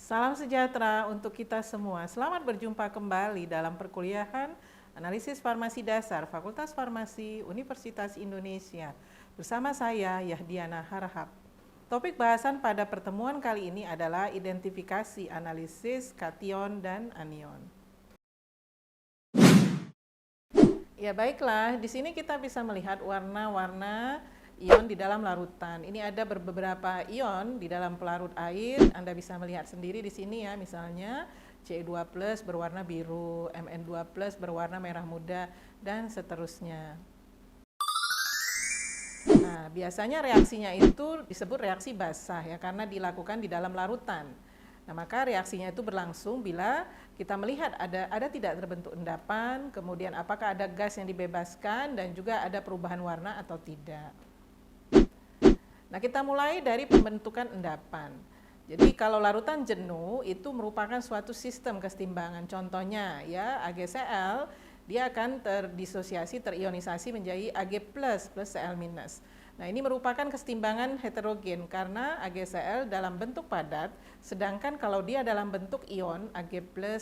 Salam sejahtera untuk kita semua. Selamat berjumpa kembali dalam perkuliahan Analisis Farmasi Dasar Fakultas Farmasi Universitas Indonesia. Bersama saya Yahdiana Harahap. Topik bahasan pada pertemuan kali ini adalah identifikasi analisis kation dan anion. Ya baiklah, di sini kita bisa melihat warna-warna ion di dalam larutan. Ini ada beberapa ion di dalam pelarut air. Anda bisa melihat sendiri di sini ya, misalnya Ce2+ berwarna biru, Mn2+ berwarna merah muda, dan seterusnya. Nah, biasanya reaksinya itu disebut reaksi basah ya, karena dilakukan di dalam larutan. Nah, maka reaksinya itu berlangsung bila kita melihat ada tidak terbentuk endapan, kemudian apakah ada gas yang dibebaskan, dan juga ada perubahan warna atau tidak. Nah, kita mulai dari pembentukan endapan. Jadi kalau larutan jenuh itu merupakan suatu sistem kesetimbangan. Contohnya ya AgCl dia akan terdisosiasi, terionisasi menjadi Ag+ plus Cl-. Nah, ini merupakan kesetimbangan heterogen karena AgCl dalam bentuk padat, sedangkan kalau dia dalam bentuk ion Ag+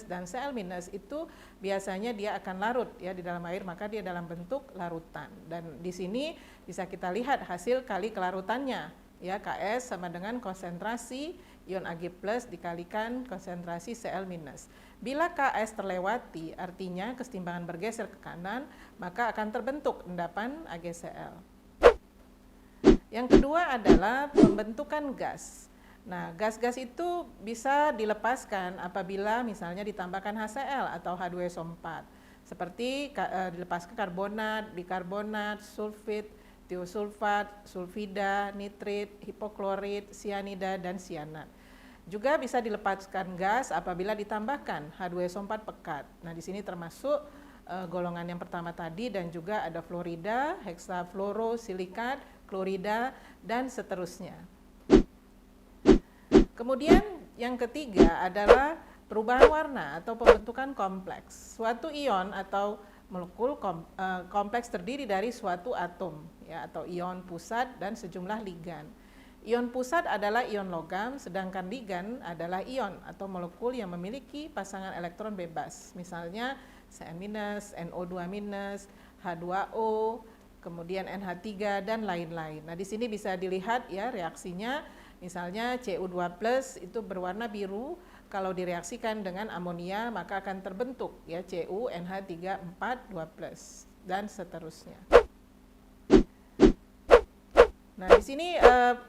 dan Cl- itu biasanya dia akan larut ya di dalam air, maka dia dalam bentuk larutan. Dan di sini bisa kita lihat hasil kali kelarutannya ya, Ks sama dengan konsentrasi ion Ag+ dikalikan konsentrasi Cl-. Bila Ks terlewati, artinya kesetimbangan bergeser ke kanan, maka akan terbentuk endapan AgCl. Yang kedua adalah pembentukan gas. Nah, gas-gas itu bisa dilepaskan apabila misalnya ditambahkan HCl atau H2SO4. Seperti dilepaskan karbonat, bikarbonat, sulfit, tiosulfat, sulfida, nitrit, hipoklorit, sianida, dan sianat. Juga bisa dilepaskan gas apabila ditambahkan H2SO4 pekat. Nah, di sini termasuk golongan yang pertama tadi, dan juga ada fluorida, heksafluorosilikat, klorida, dan seterusnya. Kemudian yang ketiga adalah perubahan warna atau pembentukan kompleks. Suatu ion atau molekul kompleks terdiri dari suatu atom ya, atau ion pusat dan sejumlah ligan. Ion pusat adalah ion logam, sedangkan ligan adalah ion atau molekul yang memiliki pasangan elektron bebas. Misalnya Cn-, NO2-, H2O, kemudian NH3 dan lain-lain. Nah, di sini bisa dilihat ya reaksinya, misalnya Cu2+ itu berwarna biru, kalau direaksikan dengan amonia maka akan terbentuk ya CuNH3,4,2+ dan seterusnya. Nah, di sini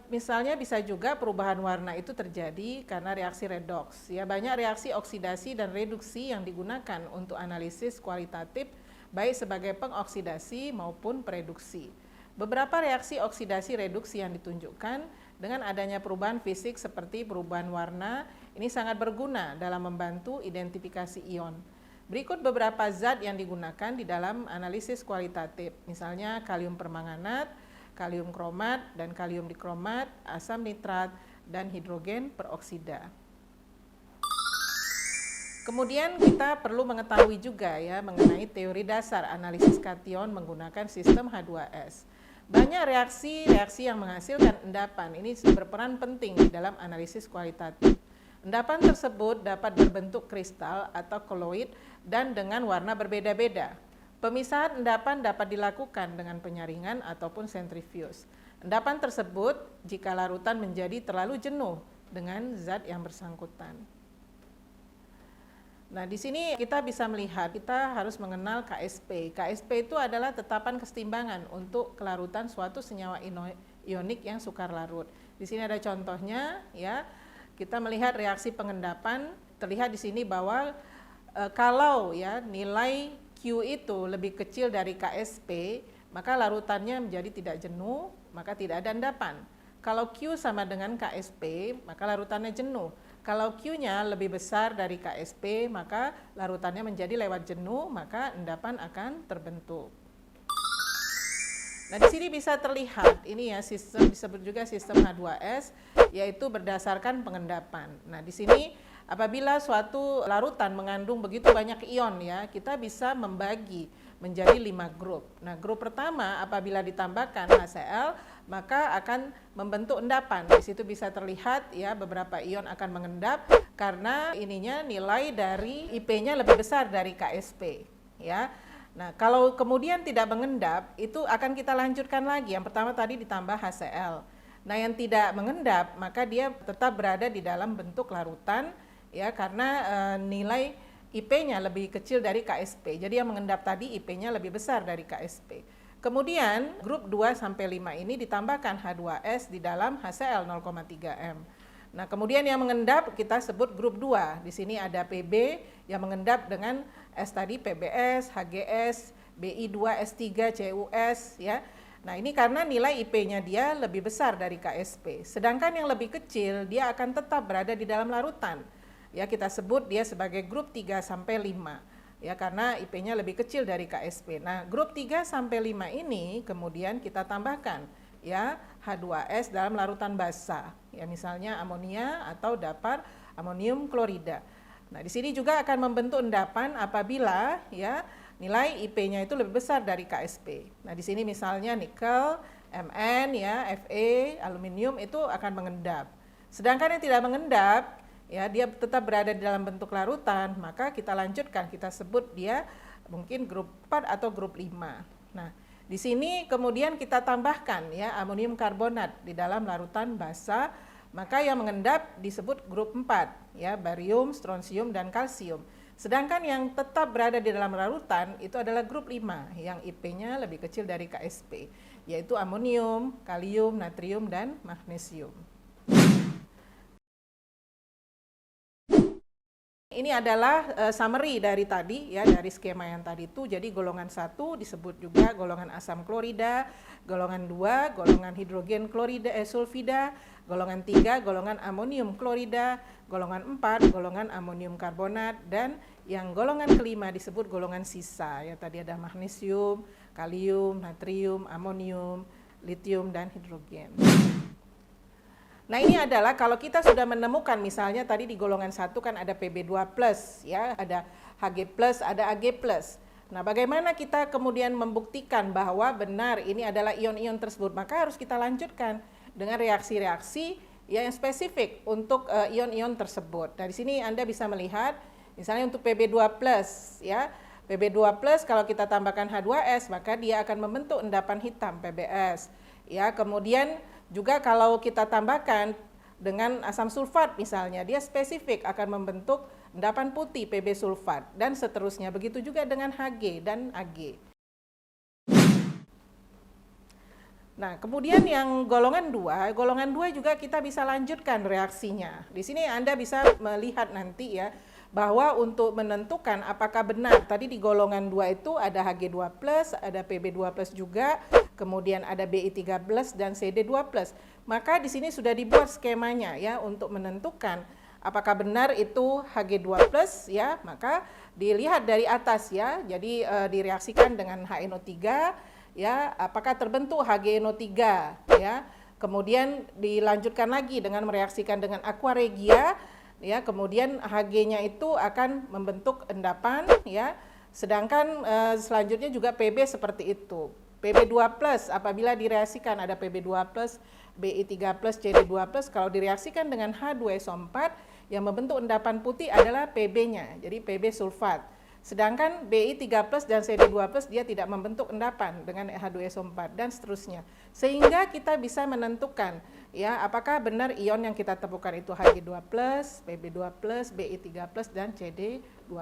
misalnya bisa juga perubahan warna itu terjadi karena reaksi redoks. Ya, banyak reaksi oksidasi dan reduksi yang digunakan untuk analisis kualitatif baik sebagai pengoksidasi maupun pereduksi. Beberapa reaksi oksidasi reduksi yang ditunjukkan dengan adanya perubahan fisik seperti perubahan warna ini sangat berguna dalam membantu identifikasi ion. Berikut beberapa zat yang digunakan di dalam analisis kualitatif, misalnya kalium permanganat, kalium kromat dan kalium dikromat, asam nitrat, dan hidrogen peroksida. Kemudian kita perlu mengetahui juga ya mengenai teori dasar analisis kation menggunakan sistem H2S. Banyak reaksi yang menghasilkan endapan ini berperan penting di dalam analisis kualitatif. Endapan tersebut dapat berbentuk kristal atau koloid dan dengan warna berbeda-beda. Pemisahan endapan dapat dilakukan dengan penyaringan ataupun sentrifuge. Endapan tersebut jika larutan menjadi terlalu jenuh dengan zat yang bersangkutan. Nah, di sini kita bisa melihat, kita harus mengenal KSP. KSP itu adalah tetapan kesetimbangan untuk kelarutan suatu senyawa ionik yang sukar larut. Di sini ada contohnya ya. Kita melihat reaksi pengendapan, terlihat di sini bahwa kalau ya nilai Q itu lebih kecil dari KSP, maka larutannya menjadi tidak jenuh, maka tidak ada endapan. Kalau Q sama dengan KSP, maka larutannya jenuh. Kalau Q-nya lebih besar dari KSP, maka larutannya menjadi lewat jenuh, maka endapan akan terbentuk. Nah, di sini bisa terlihat, ini ya sistem disebut juga sistem H2S, yaitu berdasarkan pengendapan. Nah, di sini apabila suatu larutan mengandung begitu banyak ion ya, kita bisa membagi menjadi 5 grup. Nah, grup pertama apabila ditambahkan HCl maka akan membentuk endapan. Di situ bisa terlihat ya beberapa ion akan mengendap karena ininya nilai dari IP-nya lebih besar dari KSP ya. Nah, kalau kemudian tidak mengendap itu akan kita lanjutkan lagi. Yang pertama tadi ditambah HCl. Nah, yang tidak mengendap maka dia tetap berada di dalam bentuk larutan ya karena nilai IP-nya lebih kecil dari KSP. Jadi yang mengendap tadi IP-nya lebih besar dari KSP. Kemudian grup 2 sampai 5 ini ditambahkan H2S di dalam HCl 0,3 M. Nah, kemudian yang mengendap kita sebut grup 2. Di sini ada PB yang mengendap dengan S tadi PBS, HGS, BI2S3, CUS ya. Nah, ini karena nilai IP-nya dia lebih besar dari KSP. Sedangkan yang lebih kecil dia akan tetap berada di dalam larutan. Ya, kita sebut dia sebagai grup 3 sampai 5. Ya, karena IP-nya lebih kecil dari KSP. Nah, grup 3 sampai 5 ini kemudian kita tambahkan ya H2S dalam larutan basa. Ya, misalnya amonia atau dapar amonium klorida. Nah, di sini juga akan membentuk endapan apabila ya nilai IP-nya itu lebih besar dari KSP. Nah, di sini misalnya nikel, Mn ya, Fe, aluminium itu akan mengendap. Sedangkan yang tidak mengendap ya dia tetap berada di dalam bentuk larutan, maka kita lanjutkan, kita sebut dia mungkin grup 4 atau grup 5. Nah, di sini kemudian kita tambahkan ya amonium karbonat di dalam larutan basa, maka yang mengendap disebut grup 4 ya, barium, strontium dan kalsium. Sedangkan yang tetap berada di dalam larutan itu adalah grup 5 yang IP-nya lebih kecil dari KSP, yaitu amonium, kalium, natrium dan magnesium. Ini adalah summary dari tadi ya, dari skema yang tadi itu. Jadi golongan 1 disebut juga golongan asam klorida, golongan 2 golongan hidrogen klorida sulfida, golongan 3 golongan amonium klorida, golongan 4 golongan amonium karbonat, dan yang golongan kelima disebut golongan sisa ya, tadi ada magnesium, kalium, natrium, amonium, litium dan hidrogen. Nah, ini adalah kalau kita sudah menemukan misalnya tadi di golongan 1 kan ada Pb2+, ya, ada Hg+, ada Ag+. Nah, bagaimana kita kemudian membuktikan bahwa benar ini adalah ion-ion tersebut? Maka harus kita lanjutkan dengan reaksi-reaksi yang spesifik untuk ion-ion tersebut. Dari sini Anda bisa melihat misalnya untuk Pb2+, ya. Pb2+ kalau kita tambahkan H2S maka dia akan membentuk endapan hitam PbS. Ya, kemudian juga kalau kita tambahkan dengan asam sulfat misalnya, dia spesifik akan membentuk endapan putih Pb sulfat dan seterusnya. Begitu juga dengan Hg dan Ag. Nah, kemudian yang golongan 2 juga kita bisa lanjutkan reaksinya. Di sini Anda bisa melihat nanti ya, bahwa untuk menentukan apakah benar tadi di golongan 2 itu ada Hg2+, ada Pb2+ juga, kemudian ada Bi3+ dan Cd2+. Maka di sini sudah dibuat skemanya ya untuk menentukan apakah benar itu Hg2+ ya, maka dilihat dari atas ya. Jadi direaksikan dengan HNO3 ya, apakah terbentuk HgNO3 ya. Kemudian dilanjutkan lagi dengan mereaksikan dengan aqua regia ya, kemudian Hg-nya itu akan membentuk endapan ya. Sedangkan selanjutnya juga Pb seperti itu. Pb2+ apabila direaksikan ada Pb2+, Bi3+, Cd2+, kalau direaksikan dengan H2SO4 yang membentuk endapan putih adalah Pb-nya, jadi Pb sulfat. Sedangkan Bi3+ dan Cd2+ dia tidak membentuk endapan dengan H2SO4 dan seterusnya. Sehingga kita bisa menentukan ya apakah benar ion yang kita temukan itu Hg2+, Pb2+, Bi3+ dan Cd2+.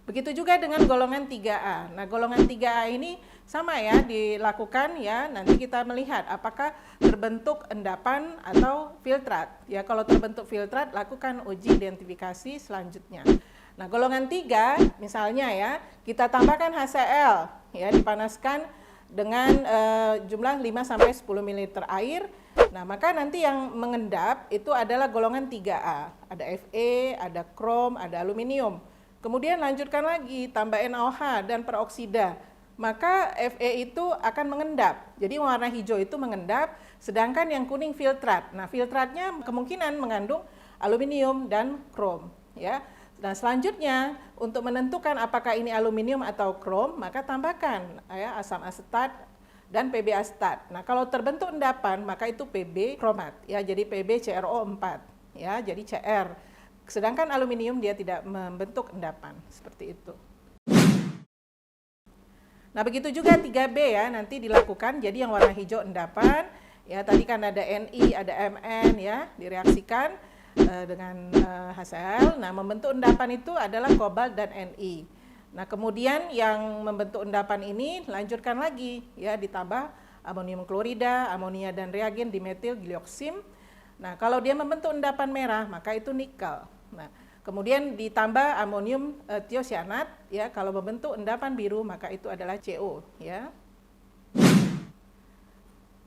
Begitu juga dengan golongan 3A. Nah, golongan 3A ini sama ya, dilakukan ya, nanti kita melihat apakah terbentuk endapan atau filtrat. Ya, kalau terbentuk filtrat, lakukan uji identifikasi selanjutnya. Nah, golongan 3 misalnya ya, kita tambahkan HCl ya, dipanaskan dengan jumlah 5 sampai 10 ml air. Nah, maka nanti yang mengendap itu adalah golongan 3A. Ada Fe, ada krom, ada aluminium. Kemudian lanjutkan lagi, tambah NaOH dan peroksida. Maka Fe itu akan mengendap. Jadi warna hijau itu mengendap, sedangkan yang kuning filtrat. Nah, filtratnya kemungkinan mengandung aluminium dan krom, ya. Nah, selanjutnya untuk menentukan apakah ini aluminium atau krom, maka tambahkan ya asam asetat dan Pb asetat. Nah, kalau terbentuk endapan maka itu Pb kromat ya, jadi PbCrO4 ya, jadi Cr. Sedangkan aluminium dia tidak membentuk endapan seperti itu. Nah, begitu juga 3B ya, nanti dilakukan. Jadi yang warna hijau endapan, ya tadi kan ada Ni, ada Mn ya, direaksikan dengan HCl. Nah, membentuk endapan itu adalah kobalt dan Ni. Nah, kemudian yang membentuk endapan ini lanjutkan lagi ya, ditambah amonium klorida, amonia dan reagen dimetil gilioksim. Nah, kalau dia membentuk endapan merah, maka itu nikel. Nah, kemudian ditambah amonium tiosianat ya, kalau membentuk endapan biru maka itu adalah CO ya.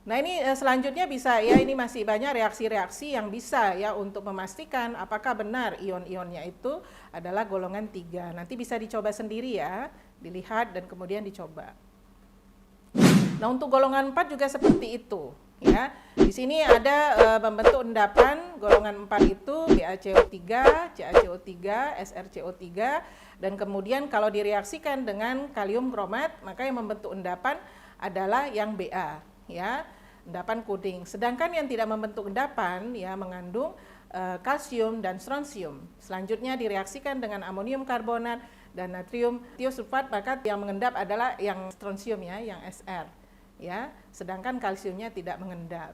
Nah, ini selanjutnya bisa ya, ini masih banyak reaksi-reaksi yang bisa ya untuk memastikan apakah benar ion-ionnya itu adalah golongan 3. Nanti bisa dicoba sendiri ya, dilihat dan kemudian dicoba. Nah, untuk golongan 4 juga seperti itu ya. Di sini ada membentuk endapan golongan 4 itu BaCO3, CaCO3, SrCO3, dan kemudian kalau direaksikan dengan kalium kromat maka yang membentuk endapan adalah yang Ba ya, endapan kuning. Sedangkan yang tidak membentuk endapan ya mengandung kalsium dan strontium. Selanjutnya direaksikan dengan amonium karbonat dan natrium tiosulfat, maka yang mengendap adalah yang strontium ya, yang Sr ya, sedangkan kalsiumnya tidak mengendap.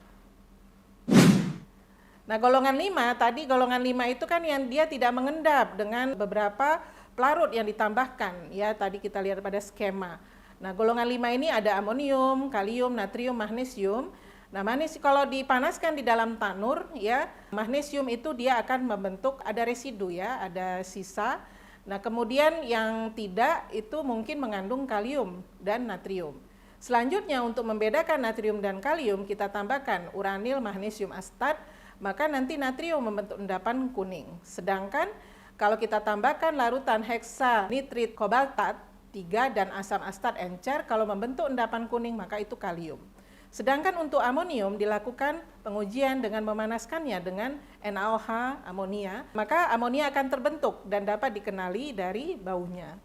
Nah, golongan 5 tadi, golongan 5 itu kan yang dia tidak mengendap dengan beberapa pelarut yang ditambahkan ya, tadi kita lihat pada skema. Nah, golongan 5 ini ada amonium, kalium, natrium, magnesium. Nah, kalau dipanaskan di dalam tanur ya, magnesium itu dia akan membentuk ada residu ya, ada sisa. Nah, kemudian yang tidak itu mungkin mengandung kalium dan natrium. Selanjutnya untuk membedakan natrium dan kalium kita tambahkan uranil magnesium asetat, maka nanti natrium membentuk endapan kuning. Sedangkan kalau kita tambahkan larutan heksanitrit kobaltat 3 dan asam asetat encer, kalau membentuk endapan kuning maka itu kalium. Sedangkan untuk amonium dilakukan pengujian dengan memanaskannya dengan NaOH amonia, maka amonia akan terbentuk dan dapat dikenali dari baunya.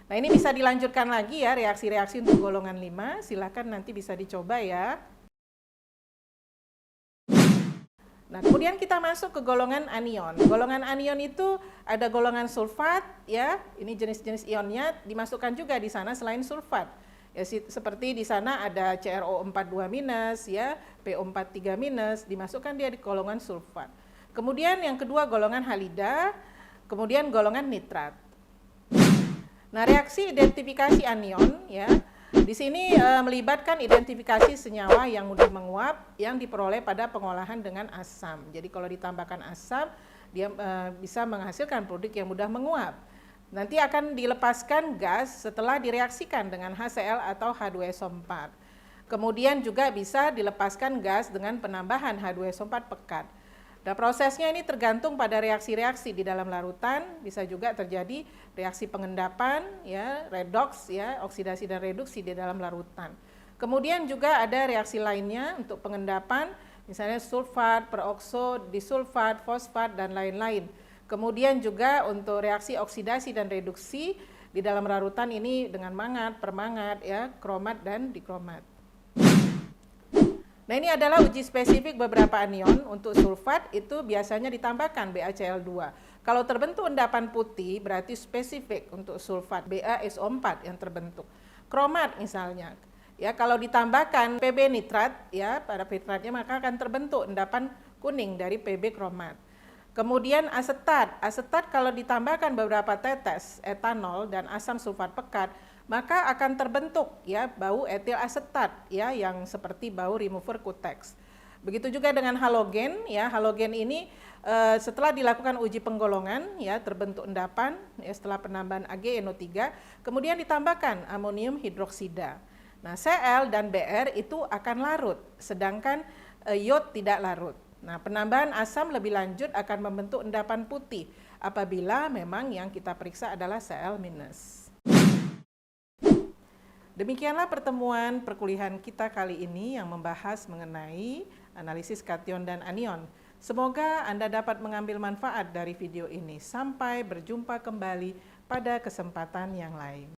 Nah, ini bisa dilanjutkan lagi ya reaksi-reaksi untuk golongan 5, silakan nanti bisa dicoba ya. Nah, kemudian kita masuk ke golongan anion. Golongan anion itu ada golongan sulfat ya, ini jenis-jenis ionnya dimasukkan juga di sana selain sulfat. Ya, seperti di sana ada CrO42- ya, PO43-, dimasukkan dia di golongan sulfat. Kemudian yang kedua golongan halida, kemudian golongan nitrat. Nah, reaksi identifikasi anion ya, di sini melibatkan identifikasi senyawa yang mudah menguap yang diperoleh pada pengolahan dengan asam. Jadi kalau ditambahkan asam, dia bisa menghasilkan produk yang mudah menguap. Nanti akan dilepaskan gas setelah direaksikan dengan HCl atau H2SO4. Kemudian juga bisa dilepaskan gas dengan penambahan H2SO4 pekat. Nah, prosesnya ini tergantung pada reaksi-reaksi di dalam larutan, bisa juga terjadi reaksi pengendapan, ya, redoks, ya, oksidasi dan reduksi di dalam larutan. Kemudian juga ada reaksi lainnya untuk pengendapan, misalnya sulfat, perokso, disulfat, fosfat, dan lain-lain. Kemudian juga untuk reaksi oksidasi dan reduksi di dalam larutan ini dengan mangat, permangat, ya, kromat, dan dikromat. Nah, ini adalah uji spesifik beberapa anion. Untuk sulfat itu biasanya ditambahkan BaCl2. Kalau terbentuk endapan putih berarti spesifik untuk sulfat BaSO4 yang terbentuk. Kromat misalnya, ya kalau ditambahkan Pb nitrat ya pada nitratnya maka akan terbentuk endapan kuning dari Pb kromat. Kemudian asetat kalau ditambahkan beberapa tetes etanol dan asam sulfat pekat maka akan terbentuk ya bau etil asetat ya yang seperti bau remover kutex. Begitu juga dengan halogen ya, halogen ini setelah dilakukan uji penggolongan ya terbentuk endapan ya setelah penambahan AgNO3 kemudian ditambahkan amonium hidroksida. Nah, Cl dan Br itu akan larut sedangkan iod tidak larut. Nah, penambahan asam lebih lanjut akan membentuk endapan putih apabila memang yang kita periksa adalah Cl-. Demikianlah pertemuan perkuliahan kita kali ini yang membahas mengenai analisis kation dan anion. Semoga Anda dapat mengambil manfaat dari video ini. Sampai berjumpa kembali pada kesempatan yang lain.